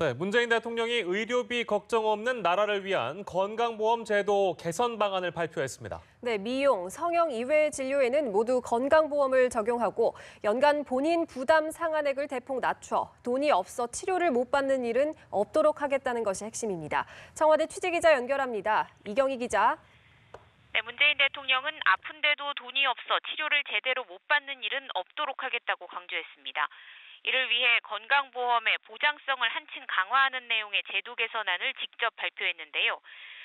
네, 문재인 대통령이 의료비 걱정 없는 나라를 위한 건강보험 제도 개선 방안을 발표했습니다. 네, 미용, 성형 이외의 진료에는 모두 건강보험을 적용하고 연간 본인 부담 상한액을 대폭 낮춰 돈이 없어 치료를 못 받는 일은 없도록 하겠다는 것이 핵심입니다. 청와대 취재기자 연결합니다. 이경희 기자. 네, 문재인 대통령은 아픈데도 돈이 없어 치료를 제대로 못 받는 일은 없도록 하겠다고 강조했습니다. 이를 위해 건강보험의 보장성을 한층 강화하는 내용의 제도 개선안을 직접 발표했는데요.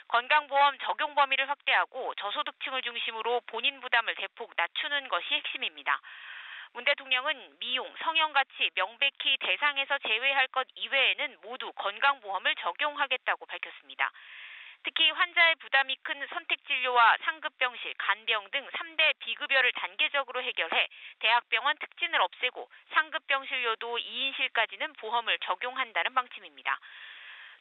건강보험 적용 범위를 확대하고 저소득층을 중심으로 본인 부담을 대폭 낮추는 것이 핵심입니다. 문 대통령은 미용, 성형같이 명백히 대상에서 제외할 것 이외에는 모두 건강보험을 적용하겠다고 밝혔습니다. 특히 환자의 부담이 큰 선택진료와 상급병실, 간병 등 3대 비급여를 단계적으로 해결해 대학병원 특진을 없애고 상급병실료도 2인실까지는 보험을 적용한다는 방침입니다.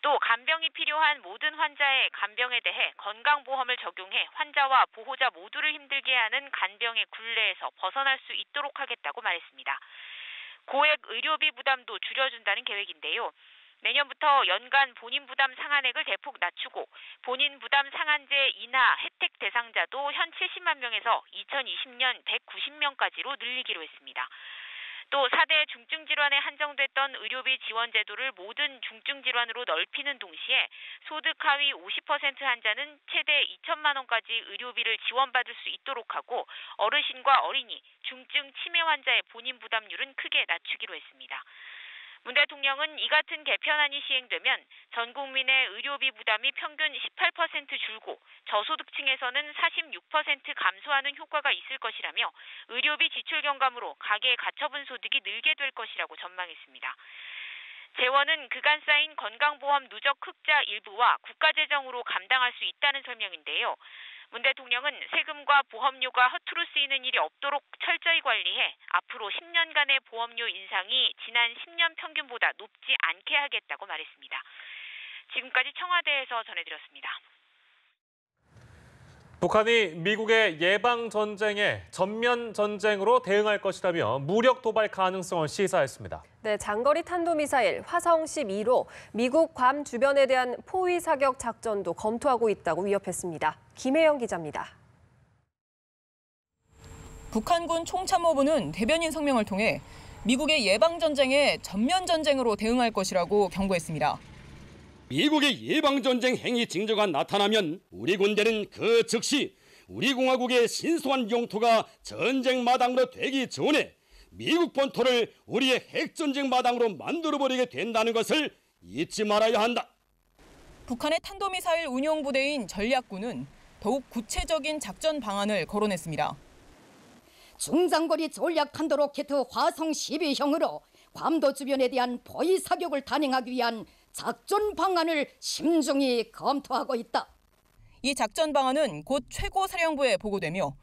또 간병이 필요한 모든 환자의 간병에 대해 건강보험을 적용해 환자와 보호자 모두를 힘들게 하는 간병의 굴레에서 벗어날 수 있도록 하겠다고 말했습니다. 고액 의료비 부담도 줄여준다는 계획인데요. 내년부터 연간 본인 부담 상한액을 대폭 낮추고 본인 부담 상한제 인하 혜택 대상자도 현 70만 명에서 2020년 190명까지로 늘리기로 했습니다. 또 4대 중증질환에 한정됐던 의료비 지원 제도를 모든 중증질환으로 넓히는 동시에 소득 하위 50% 환자는 최대 2천만 원까지 의료비를 지원받을 수 있도록 하고 어르신과 어린이, 중증 치매 환자의 본인 부담률은 크게 낮추기로 했습니다. 문 대통령은 이 같은 개편안이 시행되면 전 국민의 의료비 부담이 평균 18% 줄고 저소득층에서는 46% 감소하는 효과가 있을 것이라며 의료비 지출 경감으로 가계 가처분 소득이 늘게 될 것이라고 전망했습니다. 재원은 그간 쌓인 건강보험 누적 흑자 일부와 국가재정으로 감당할 수 있다는 설명인데요. 문 대통령은 세금과 보험료가 허투루 쓰이는 일이 없도록 철저히 관리해 앞으로 10년간의 보험료 인상이 지난 10년 평균보다 높지 않게 하겠다고 말했습니다. 지금까지 청와대에서 전해드렸습니다. 북한이 미국의 예방전쟁에 전면전쟁으로 대응할 것이라며 무력 도발 가능성을 시사했습니다. 네, 장거리 탄도미사일 화성 12로 미국 괌 주변에 대한 포위 사격 작전도 검토하고 있다고 위협했습니다. 김혜영 기자입니다. 북한군 총참모부는 대변인 성명을 통해 미국의 예방전쟁에 전면전쟁으로 대응할 것이라고 경고했습니다. 미국의 예방전쟁 행위 징조가 나타나면 우리 군대는 그 즉시 우리 공화국의 신성한 영토가 전쟁 마당으로 되기 전에 미국 본토를 우리의 핵전쟁 마당으로 만들어버리게 된다는 것을 잊지 말아야 한다. 북한의 탄도미사일 운용부대인 전략군은 더욱 구체적인 작전 방안을 거론했습니다. 중장거리 전략탄도 로켓 화성 12형으로 괌도 주변에 대한 포위 사격을 단행하기 위한 작전 방안을 심중히 검토하고 있다. 이 작전 방안은 곧 최고사령부에 보고되며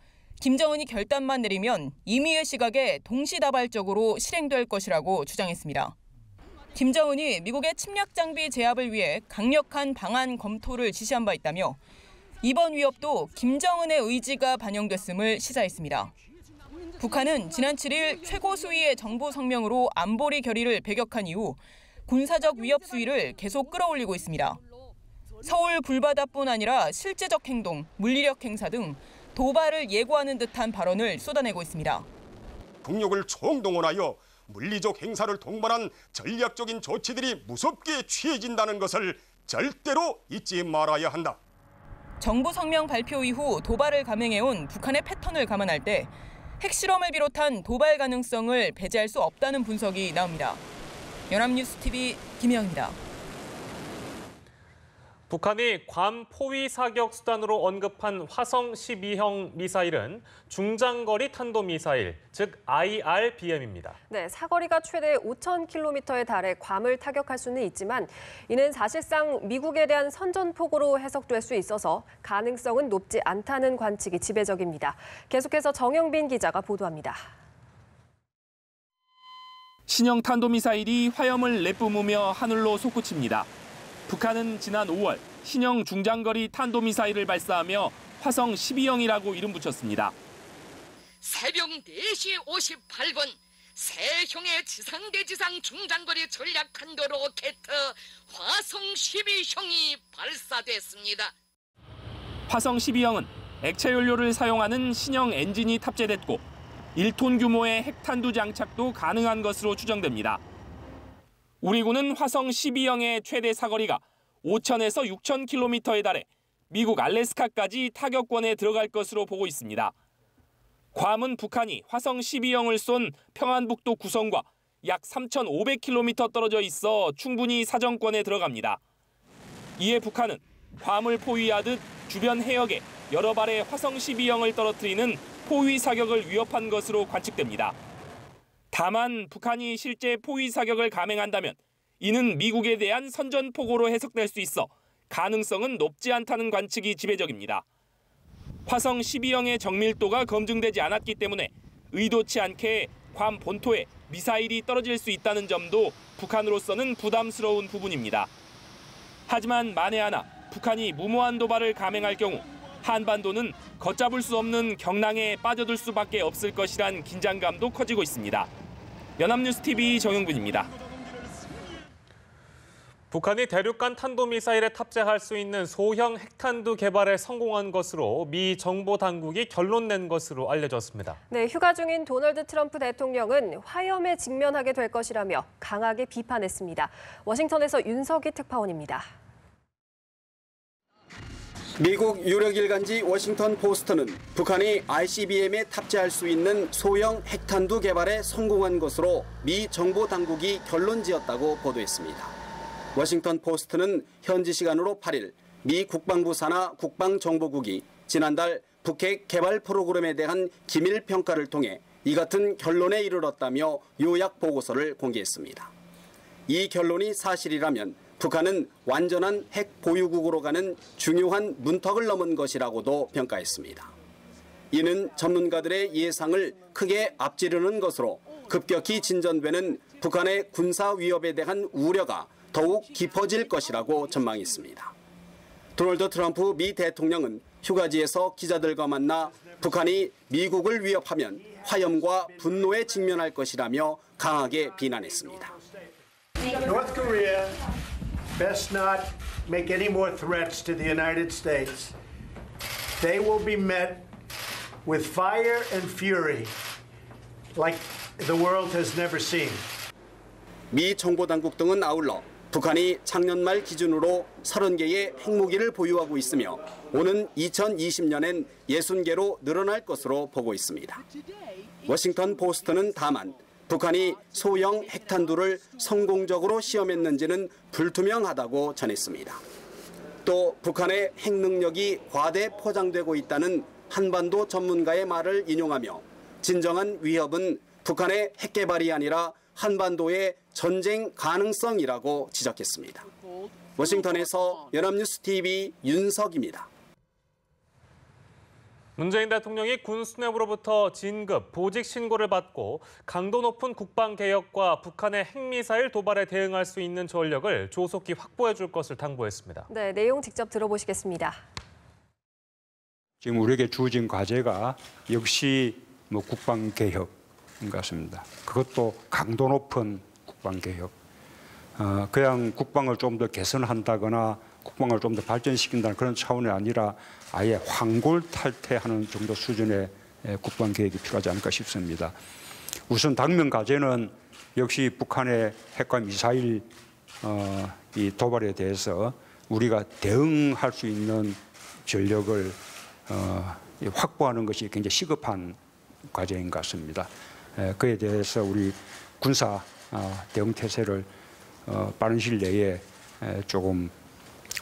김정은이 결단만 내리면 임의의 시각에 동시다발적으로 실행될 것이라고 주장했습니다. 김정은이 미국의 침략 장비 제압을 위해 강력한 방안 검토를 지시한 바 있다며 이번 위협도 김정은의 의지가 반영됐음을 시사했습니다. 북한은 지난 7일 최고수위의 정부 성명으로 안보리 결의를 배격한 이후 군사적 위협 수위를 계속 끌어올리고 있습니다. 서울 불바다뿐 아니라 실제적 행동, 물리력 행사 등 도발을 예고하는 듯한 발언을 쏟아내고 있습니다. 국력을 총동원하여 물리적 행사를 동반한 전략적인 조치들이 무섭게 취해진다는 것을 절대로 잊지 말아야 한다. 정부 성명 발표 이후 도발을 감행해온 북한의 패턴을 감안할 때 핵실험을 비롯한 도발 가능성을 배제할 수 없다는 분석이 나옵니다. 연합뉴스TV 김혜영입니다. 북한이 괌 포위 사격 수단으로 언급한 화성 12형 미사일은 중장거리 탄도미사일, 즉 IRBM입니다. 네, 사거리가 최대 5,000km에 달해 괌을 타격할 수는 있지만 이는 사실상 미국에 대한 선전포고로 해석될 수 있어서 가능성은 높지 않다는 관측이 지배적입니다. 계속해서 정영빈 기자가 보도합니다. 신형 탄도미사일이 화염을 내뿜으며 하늘로 솟구칩니다. 북한은 지난 5월 신형 중장거리 탄도미사일을 발사하며 화성 12형이라고 이름 붙였습니다. 새벽 4시 58분 세형의 지상대지상 중장거리 전략탄도 로켓 화성 12형이 발사됐습니다. 화성 12형은 액체 연료를 사용하는 신형 엔진이 탑재됐고 1톤 규모의 핵탄두 장착도 가능한 것으로 추정됩니다. 우리 군은 화성 12형의 최대 사거리가 5,000에서 6,000km에 달해 미국 알래스카까지 타격권에 들어갈 것으로 보고 있습니다. 괌은 북한이 화성 12형을 쏜 평안북도 구성과 약 3,500km 떨어져 있어 충분히 사정권에 들어갑니다. 이에 북한은 괌을 포위하듯 주변 해역에 여러 발의 화성 12형을 떨어뜨리는 포위 사격을 위협한 것으로 관측됩니다. 다만 북한이 실제 포위 사격을 감행한다면 이는 미국에 대한 선전포고로 해석될 수 있어 가능성은 높지 않다는 관측이 지배적입니다. 화성 12형의 정밀도가 검증되지 않았기 때문에 의도치 않게 괌 본토에 미사일이 떨어질 수 있다는 점도 북한으로서는 부담스러운 부분입니다. 하지만 만에 하나 북한이 무모한 도발을 감행할 경우 한반도는 걷잡을 수 없는 경랑에 빠져들 수밖에 없을 것이란 긴장감도 커지고 있습니다. 연합뉴스TV 정영근입니다. 북한이 대륙간 탄도미사일에 탑재할 수 있는 소형 핵탄두 개발에 성공한 것으로 미 정보 당국이 결론 낸 것으로 알려졌습니다. 네, 휴가 중인 도널드 트럼프 대통령은 화염에 직면하게 될 것이라며 강하게 비판했습니다. 워싱턴에서 윤석희 특파원입니다. 미국 유력 일간지 워싱턴 포스트는 북한이 ICBM에 탑재할 수 있는 소형 핵탄두 개발에 성공한 것으로 미 정보 당국이 결론지었다고 보도했습니다. 워싱턴 포스트는 현지 시간으로 8일 미 국방부 산하 국방정보국이 지난달 북핵 개발 프로그램에 대한 기밀 평가를 통해 이 같은 결론에 이르렀다며 요약 보고서를 공개했습니다. 이 결론이 사실이라면 북한은 완전한 핵 보유국으로 가는 중요한 문턱을 넘은 것이라고도 평가했습니다. 이는 전문가들의 예상을 크게 앞지르는 것으로 급격히 진전되는 북한의 군사 위협에 대한 우려가 더욱 깊어질 것이라고 전망했습니다. 도널드 트럼프 미 대통령은 휴가지에서 기자들과 만나 북한이 미국을 위협하면 화염과 분노에 직면할 것이라며 강하게 비난했습니다. North Korea best not make any more threats to the United States. They will be met with fire and fury like the world has never seen. 미 정보당국 등은 아울러 북한이 작년 말 기준으로 30개의 핵무기를 보유하고 있으며 오는 2020년엔 60개로 늘어날 것으로 보고 있습니다. 워싱턴 포스트는 다만 북한이 소형 핵탄두를 성공적으로 시험했는지는 불투명하다고 전했습니다. 또 북한의 핵 능력이 과대 포장되고 있다는 한반도 전문가의 말을 인용하며 진정한 위협은 북한의 핵 개발이 아니라 한반도의 전쟁 가능성이라고 지적했습니다. 워싱턴에서 연합뉴스TV 윤석입니다. 문재인 대통령이 군 수뇌부로부터 진급, 보직 신고를 받고 강도 높은 국방개혁과 북한의 핵미사일 도발에 대응할 수 있는 전력을 조속히 확보해 줄 것을 당부했습니다. 네, 내용 직접 들어보시겠습니다. 지금 우리에게 주어진 과제가 역시 국방개혁인 것 같습니다. 그것도 강도 높은 국방개혁. 그냥 국방을 좀 더 개선한다거나 국방을 좀 더 발전시킨다는 그런 차원이 아니라 아예 황골탈퇴하는 정도 수준의 국방개혁이 필요하지 않을까 싶습니다. 우선 당면 과제는 역시 북한의 핵과 미사일 이 도발에 대해서 우리가 대응할 수 있는 전력을 확보하는 것이 굉장히 시급한 과제인 것 같습니다. 그에 대해서 우리 군사 대응 태세를 빠른 시일 내에 조금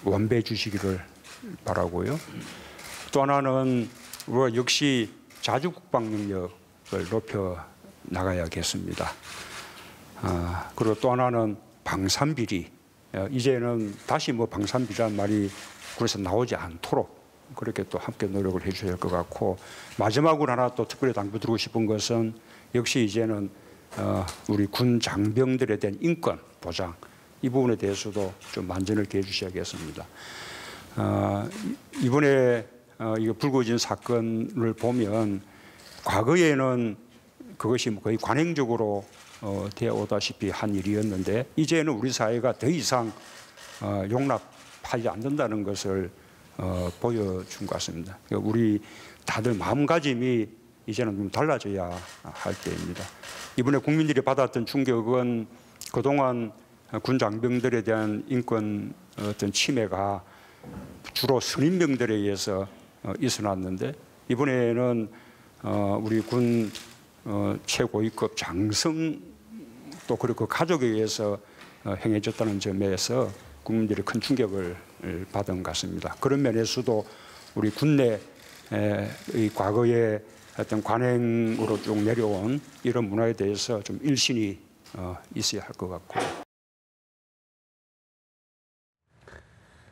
완배해 주시기를 바라고요. 또 하나는 우리가 역시 자주 국방 능력을 높여 나가야겠습니다. 그리고 또 하나는 방산비리. 이제는 다시 방산비리란 말이 그래서 나오지 않도록 그렇게 또 함께 노력을 해주셔야 할 것 같고, 마지막으로 하나 또 특별히 당부드리고 싶은 것은 역시 이제는 우리 군 장병들에 대한 인권 보장, 이 부분에 대해서도 좀 만전을 기해 주셔야겠습니다. 이번에 이거 불거진 사건을 보면 과거에는 그것이 거의 관행적으로 되어 오다시피 한 일이었는데 이제는 우리 사회가 더 이상 용납하지 않는다는 것을 보여준 것 같습니다. 우리 다들 마음가짐이 이제는 좀 달라져야 할 때입니다. 이번에 국민들이 받았던 충격은 그동안 군 장병들에 대한 인권 어떤 침해가 주로 선임병들에 의해서 있어왔는데 이번에는 우리 군 최고위급 장성 또 그리고 가족에 의해서 행해졌다는 점에서 국민들이 큰 충격을 받은 것 같습니다. 그런 면에서도 우리 군내의 과거의 어떤 관행으로 쭉 내려온 이런 문화에 대해서 좀 일신이 있어야 할 것 같고.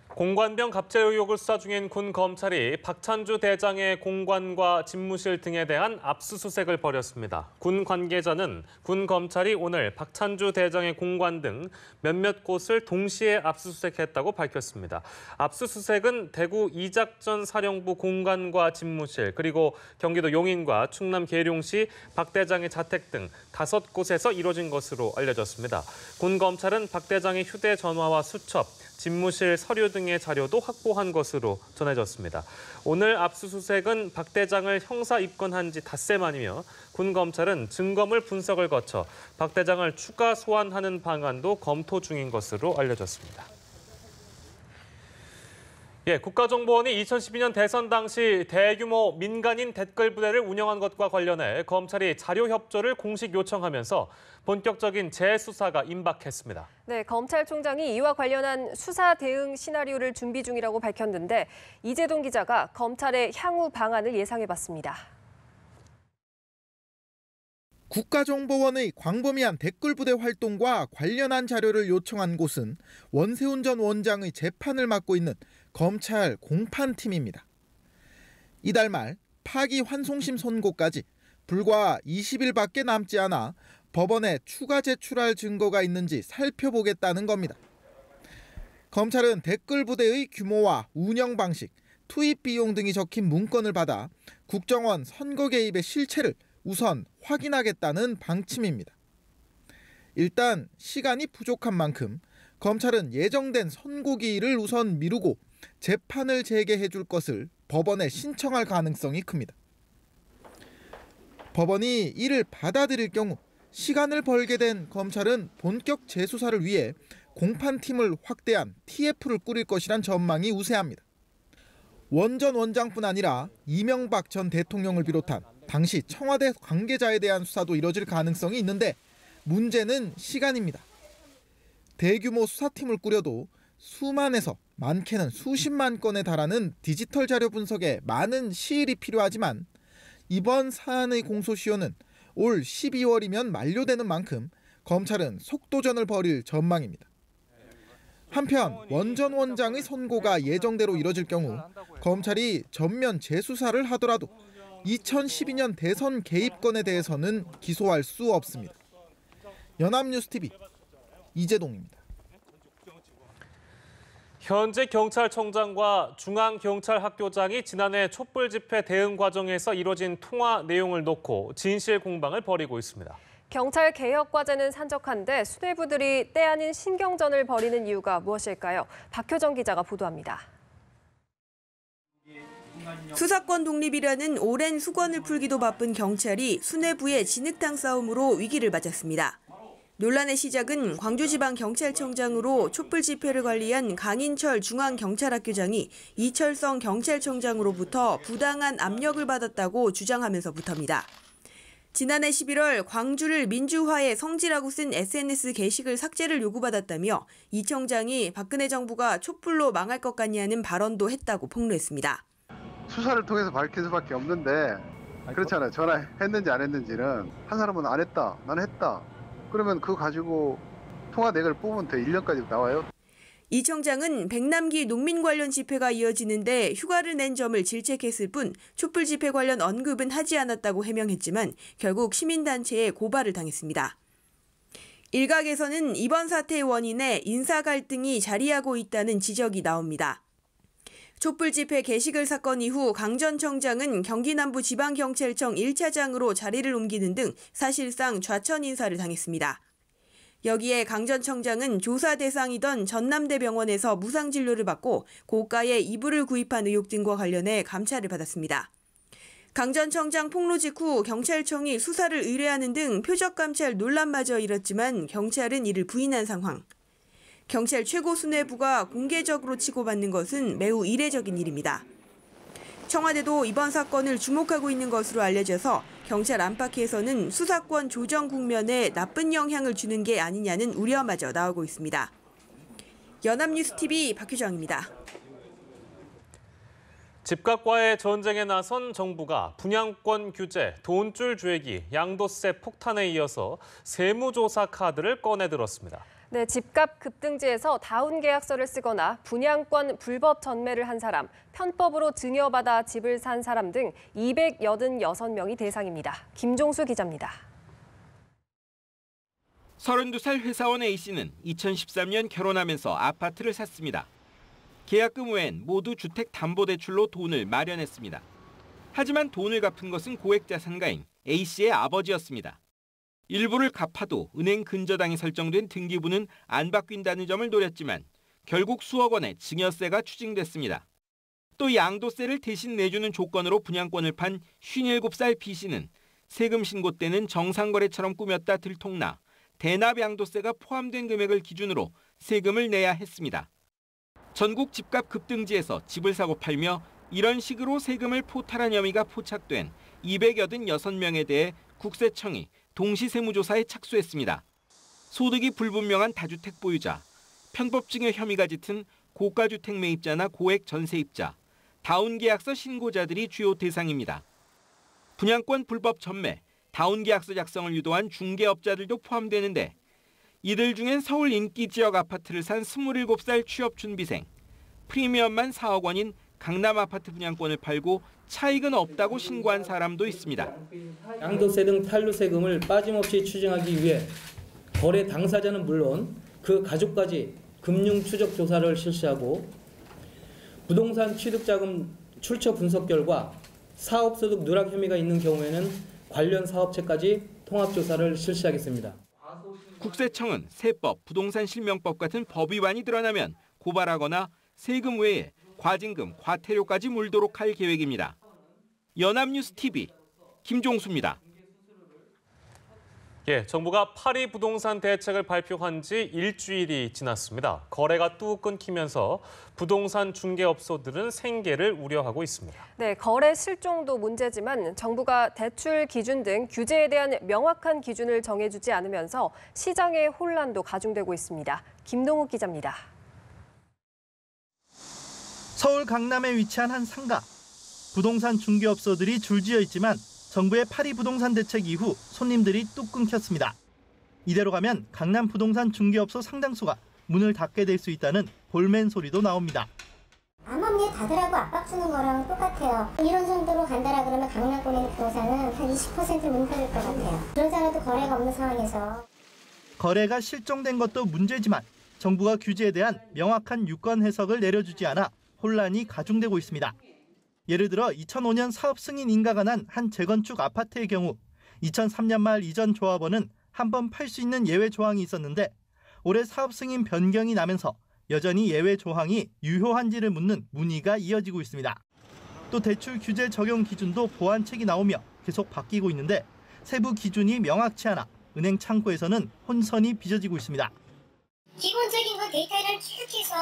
공관병 갑질 의혹을 수사 중인 군 검찰이 박찬주 대장의 공관과 집무실 등에 대한 압수수색을 벌였습니다. 군 관계자는 군 검찰이 오늘 박찬주 대장의 공관 등 몇몇 곳을 동시에 압수수색했다고 밝혔습니다. 압수수색은 대구 이작전 사령부 공관과 집무실 그리고 경기도 용인과 충남 계룡시 박 대장의 자택 등 5곳에서 이뤄진 것으로 알려졌습니다. 군 검찰은 박 대장의 휴대전화와 수첩, 집무실 서류 등의 자료도 확보한 것으로 전해졌습니다. 오늘 압수수색은 박 대장을 형사 입건한 지 닷새 만이며 군 검찰은 증거물 분석을 거쳐 박 대장을 추가 소환하는 방안도 검토 중인 것으로 알려졌습니다. 국가정보원이 2012년 대선 당시 대규모 민간인 댓글 부대를 운영한 것과 관련해 검찰이 자료 협조를 공식 요청하면서 본격적인 재수사가 임박했습니다. 네, 검찰총장이 이와 관련한 수사 대응 시나리오를 준비 중이라고 밝혔는데 이재동 기자가 검찰의 향후 방안을 예상해봤습니다. 국가정보원의 광범위한 댓글 부대 활동과 관련한 자료를 요청한 곳은 원세훈 전 원장의 재판을 맡고 있는 검찰 공판팀입니다. 이달 말 파기환송심 선고까지 불과 20일밖에 남지 않아 법원에 추가 제출할 증거가 있는지 살펴보겠다는 겁니다. 검찰은 댓글 부대의 규모와 운영 방식, 투입 비용 등이 적힌 문건을 받아 국정원 선거 개입의 실체를 우선 확인하겠다는 방침입니다. 일단 시간이 부족한 만큼 검찰은 예정된 선고기일을 우선 미루고 재판을 재개해 줄 것을 법원에 신청할 가능성이 큽니다. 법원이 이를 받아들일 경우 시간을 벌게 된 검찰은 본격 재수사를 위해 공판팀을 확대한 TF를 꾸릴 것이란 전망이 우세합니다. 원 전 원장뿐 아니라 이명박 전 대통령을 비롯한 당시 청와대 관계자에 대한 수사도 이뤄질 가능성이 있는데 문제는 시간입니다. 대규모 수사팀을 꾸려도 수만에서 많게는 수십만 건에 달하는 디지털 자료 분석에 많은 시일이 필요하지만 이번 사안의 공소시효는 올 12월이면 만료되는 만큼 검찰은 속도전을 벌일 전망입니다. 한편 원 전 원장의 선고가 예정대로 이뤄질 경우 검찰이 전면 재수사를 하더라도 2012년 대선 개입건에 대해서는 기소할 수 없습니다. 연합뉴스TV 이재동입니다. 현재 경찰청장과 중앙경찰학교장이 지난해 촛불 집회 대응 과정에서 이뤄진 통화 내용을 놓고 진실 공방을 벌이고 있습니다. 경찰 개혁 과제는 산적한데 수뇌부들이 때 아닌 신경전을 벌이는 이유가 무엇일까요? 박효정 기자가 보도합니다. 수사권 독립이라는 오랜 수건을 풀기도 바쁜 경찰이 수뇌부의 진흙탕 싸움으로 위기를 맞았습니다. 논란의 시작은 광주지방경찰청장으로 촛불 집회를 관리한 강인철 중앙경찰학교장이 이철성 경찰청장으로부터 부당한 압력을 받았다고 주장하면서부터입니다. 지난해 11월 광주를 민주화의 성지라고 쓴 SNS 게시글 삭제를 요구받았다며 이 청장이 박근혜 정부가 촛불로 망할 것 같냐는 발언도 했다고 폭로했습니다. 수사를 통해서 밝힐 수밖에 없는데 그렇잖아요. 전화했는지 안 했는지는 한 사람은 안 했다, 나는 했다. 그러면 그거 가지고 통화 내역을 뽑으면 돼 1년까지 나와요. 이 청장은 백남기 농민 관련 집회가 이어지는데 휴가를 낸 점을 질책했을 뿐 촛불 집회 관련 언급은 하지 않았다고 해명했지만 결국 시민단체에 고발을 당했습니다. 일각에서는 이번 사태의 원인에 인사 갈등이 자리하고 있다는 지적이 나옵니다. 촛불 집회 게시글 사건 이후 강 전 청장은 경기남부지방경찰청 1차장으로 자리를 옮기는 등 사실상 좌천 인사를 당했습니다. 여기에 강 전 청장은 조사 대상이던 전남대병원에서 무상진료를 받고 고가의 이불을 구입한 의혹 등과 관련해 감찰을 받았습니다. 강 전 청장 폭로 직후 경찰청이 수사를 의뢰하는 등 표적감찰 논란마저 일었지만 경찰은 이를 부인한 상황. 경찰 최고 수뇌부가 공개적으로 치고받는 것은 매우 이례적인 일입니다. 청와대도 이번 사건을 주목하고 있는 것으로 알려져서 경찰 안팎에서는 수사권 조정 국면에 나쁜 영향을 주는 게 아니냐는 우려마저 나오고 있습니다. 연합뉴스TV 박효정입니다. 집값과의 전쟁에 나선 정부가 분양권 규제, 돈줄 주의기, 양도세 폭탄에 이어서 세무조사 카드를 꺼내들었습니다. 네, 집값 급등지에서 다운 계약서를 쓰거나 분양권 불법 전매를 한 사람, 편법으로 증여받아 집을 산 사람 등 286명이 대상입니다. 김종수 기자입니다. 32살 회사원 A씨는 2013년 결혼하면서 아파트를 샀습니다. 계약금 외엔 모두 주택담보대출로 돈을 마련했습니다. 하지만 돈을 갚은 것은 고액자산가인 A씨의 아버지였습니다. 일부를 갚아도 은행 근저당이 설정된 등기부는 안 바뀐다는 점을 노렸지만 결국 수억 원의 증여세가 추징됐습니다. 또 양도세를 대신 내주는 조건으로 분양권을 판 57살 B씨는 세금 신고 때는 정상거래처럼 꾸몄다 들통나 대납 양도세가 포함된 금액을 기준으로 세금을 내야 했습니다. 전국 집값 급등지에서 집을 사고 팔며 이런 식으로 세금을 포탈한 혐의가 포착된 286명에 대해 국세청이 동시세무조사에 착수했습니다. 소득이 불분명한 다주택 보유자, 편법증여 혐의가 짙은 고가주택 매입자나 고액 전세입자, 다운계약서 신고자들이 주요 대상입니다. 분양권 불법 전매, 다운계약서 작성을 유도한 중개업자들도 포함되는데 이들 중엔 서울 인기 지역 아파트를 산 27살 취업준비생, 프리미엄만 4억 원인 강남 아파트 분양권을 팔고 차익은 없다고 신고한 사람도 있습니다. 양도세 등 탈루 세금을 빠짐없이 추징하기 위해 거래 당사자는 물론 그 가족까지 금융 추적 조사를 실시하고 부동산 취득자금 출처 분석 결과 사업소득 누락 혐의가 있는 경우에는 관련 사업체까지 통합조사를 실시하겠습니다. 국세청은 세법, 부동산 실명법 같은 법 위반이 드러나면 고발하거나 세금 외에 과징금, 과태료까지 물도록 할 계획입니다. 연합뉴스TV 김종수입니다. 정부가 파리 부동산 대책을 발표한 지 일주일이 지났습니다. 거래가 뚝 끊기면서 부동산 중개업소들은 생계를 우려하고 있습니다. 네, 거래 실종도 문제지만 정부가 대출 기준 등 규제에 대한 명확한 기준을 정해주지 않으면서 시장의 혼란도 가중되고 있습니다. 김동욱 기자입니다. 서울 강남에 위치한 한 상가. 부동산 중개업소들이 줄지어 있지만 정부의 파리 부동산 대책 이후 손님들이 뚝 끊겼습니다. 이대로 가면 강남 부동산 중개업소 상당수가 문을 닫게 될 수 있다는 볼멘 소리도 나옵니다. 암암리에 닫으라고 압박 주는 거랑 똑같아요. 이런 정도로 간다라 그러면 강남권에 있는 부동산은 한 20%를 문 닫을 것 같아요. 그런 사람도 거래가 없는 상황에서. 거래가 실종된 것도 문제지만 정부가 규제에 대한 명확한 유권 해석을 내려주지 않아 혼란이 가중되고 있습니다. 예를 들어 2005년 사업 승인 인가가 난 한 재건축 아파트의 경우 2003년 말 이전 조합원은 한 번 팔 수 있는 예외 조항이 있었는데 올해 사업 승인 변경이 나면서 여전히 예외 조항이 유효한지를 묻는 문의가 이어지고 있습니다. 또 대출 규제 적용 기준도 보완책이 나오며 계속 바뀌고 있는데 세부 기준이 명확치 않아 은행 창구에서는 혼선이 빚어지고 있습니다. 기본적인 건 데이터를 쭉 해서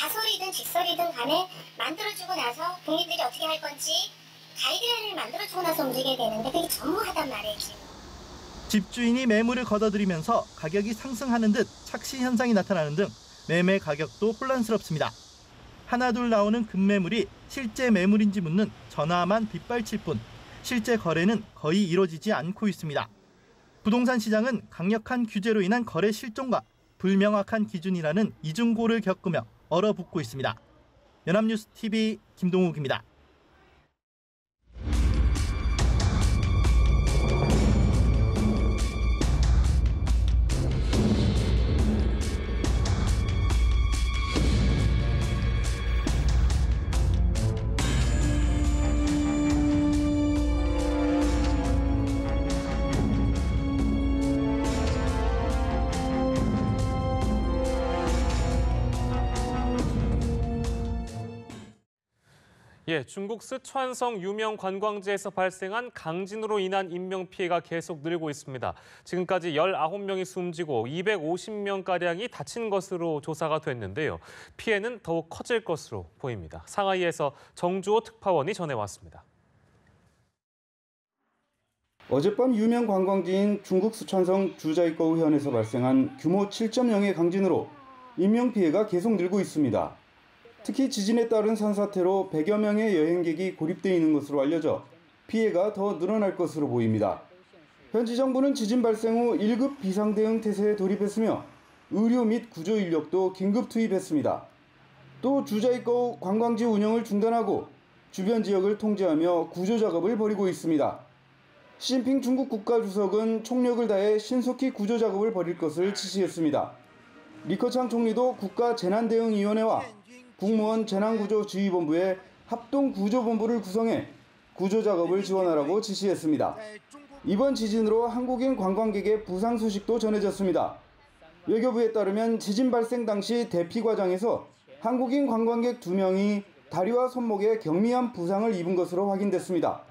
가설이든 직설이든 간에 만들어주고 나서 국민들이 어떻게 할 건지 가이드라인을 만들어주고 나서 움직여야 되는데 그게 전무하단 말이지. 집주인이 매물을 걷어들이면서 가격이 상승하는 듯 착시 현상이 나타나는 등 매매 가격도 혼란스럽습니다. 하나둘 나오는 급매물이 실제 매물인지 묻는 전화만 빗발칠 뿐 실제 거래는 거의 이루어지지 않고 있습니다. 부동산 시장은 강력한 규제로 인한 거래 실종과 불명확한 기준이라는 이중고를 겪으며 얼어붙고 있습니다. 연합뉴스TV 김동욱입니다. 중국 쓰촨성 유명 관광지에서 발생한 강진으로 인한 인명피해가 계속 늘고 있습니다. 지금까지 19명이 숨지고 250명가량이 다친 것으로 조사가 됐는데요. 피해는 더욱 커질 것으로 보입니다. 상하이에서 정주호 특파원이 전해왔습니다. 어젯밤 유명 관광지인 중국 쓰촨성 주자이거우현에서 발생한 규모 7.0의 강진으로 인명피해가 계속 늘고 있습니다. 특히 지진에 따른 산사태로 100여 명의 여행객이 고립돼 있는 것으로 알려져 피해가 더 늘어날 것으로 보입니다. 현지 정부는 지진 발생 후 1급 비상대응 태세에 돌입했으며 의료 및 구조 인력도 긴급 투입했습니다. 또 주자이거우 관광지 운영을 중단하고 주변 지역을 통제하며 구조 작업을 벌이고 있습니다. 시진핑 중국 국가주석은 총력을 다해 신속히 구조 작업을 벌일 것을 지시했습니다. 리커창 총리도 국가재난대응위원회와 국무원 재난구조지휘본부의 합동구조본부를 구성해 구조작업을 지원하라고 지시했습니다. 이번 지진으로 한국인 관광객의 부상 소식도 전해졌습니다. 외교부에 따르면 지진 발생 당시 대피과장에서 한국인 관광객 2명이 다리와 손목에 경미한 부상을 입은 것으로 확인됐습니다.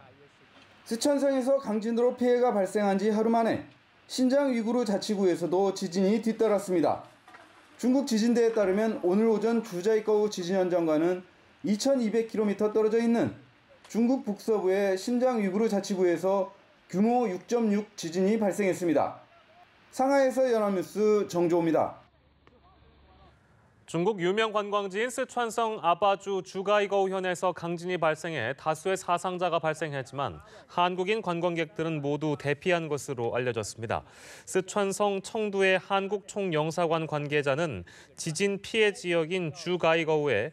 쓰촨성에서 강진으로 피해가 발생한 지 하루 만에 신장 위구르 자치구에서도 지진이 뒤따랐습니다. 중국 지진대에 따르면 오늘 오전 주자이거우 지진 현장과는 2200km 떨어져 있는 중국 북서부의 신장 위구르 자치구에서 규모 6.6 지진이 발생했습니다. 상하이에서 연합뉴스 정조호입니다. 중국 유명 관광지인 쓰촨성 아바주 주가이거우현에서 강진이 발생해 다수의 사상자가 발생했지만 한국인 관광객들은 모두 대피한 것으로 알려졌습니다. 쓰촨성 청두의 한국 총영사관 관계자는 지진 피해 지역인 주가이거우에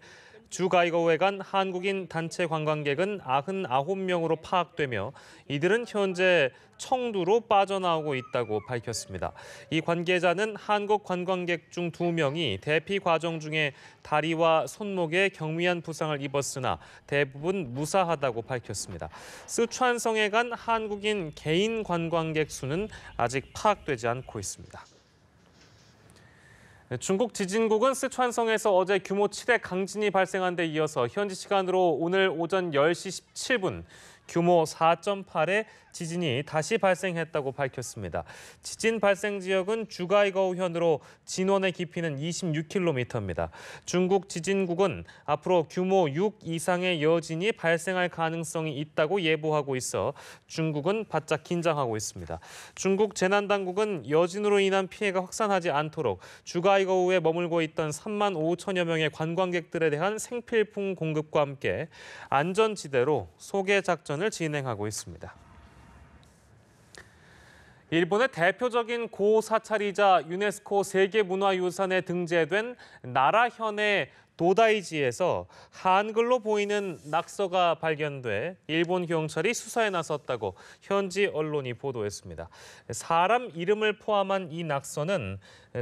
간 한국인 단체 관광객은 99명으로 파악되며 이들은 현재 청두로 빠져나오고 있다고 밝혔습니다. 이 관계자는 한국 관광객 중 2명이 대피 과정 중에 다리와 손목에 경미한 부상을 입었으나 대부분 무사하다고 밝혔습니다. 쓰촨성에 간 한국인 개인 관광객 수는 아직 파악되지 않고 있습니다. 중국 지진국은 쓰촨성에서 어제 규모 7의 강진이 발생한 데 이어서 현지 시간으로 오늘 오전 10시 17분 규모 4.8의 지진이 다시 발생했다고 밝혔습니다. 지진 발생 지역은 주가이거우현으로 진원의 깊이는 26km입니다. 중국 지진국은 앞으로 규모 6 이상의 여진이 발생할 가능성이 있다고 예보하고 있어 중국은 바짝 긴장하고 있습니다. 중국 재난당국은 여진으로 인한 피해가 확산하지 않도록 주가이거우에 머물고 있던 3만 5천여 명의 관광객들에 대한 생필품 공급과 함께 안전지대로 소개 작전을 진행하고 있습니다. 일본의 대표적인 고사찰이자 유네스코 세계문화유산에 등재된 나라현의 도다이지에서 한글로 보이는 낙서가 발견돼 일본 경찰이 수사에 나섰다고 현지 언론이 보도했습니다. 사람 이름을 포함한 이 낙서는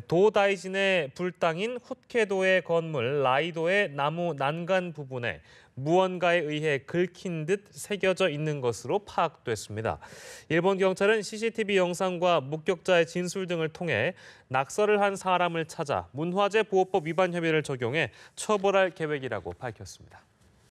도다이진의 불당인 홋케도의 건물 라이도의 나무 난간 부분에 무언가에 의해 긁힌 듯 새겨져 있는 것으로 파악됐습니다. 일본 경찰은 CCTV 영상과 목격자의 진술 등을 통해 낙서를 한 사람을 찾아 문화재 보호법 위반 혐의를 적용해 처벌할 계획이라고 밝혔습니다.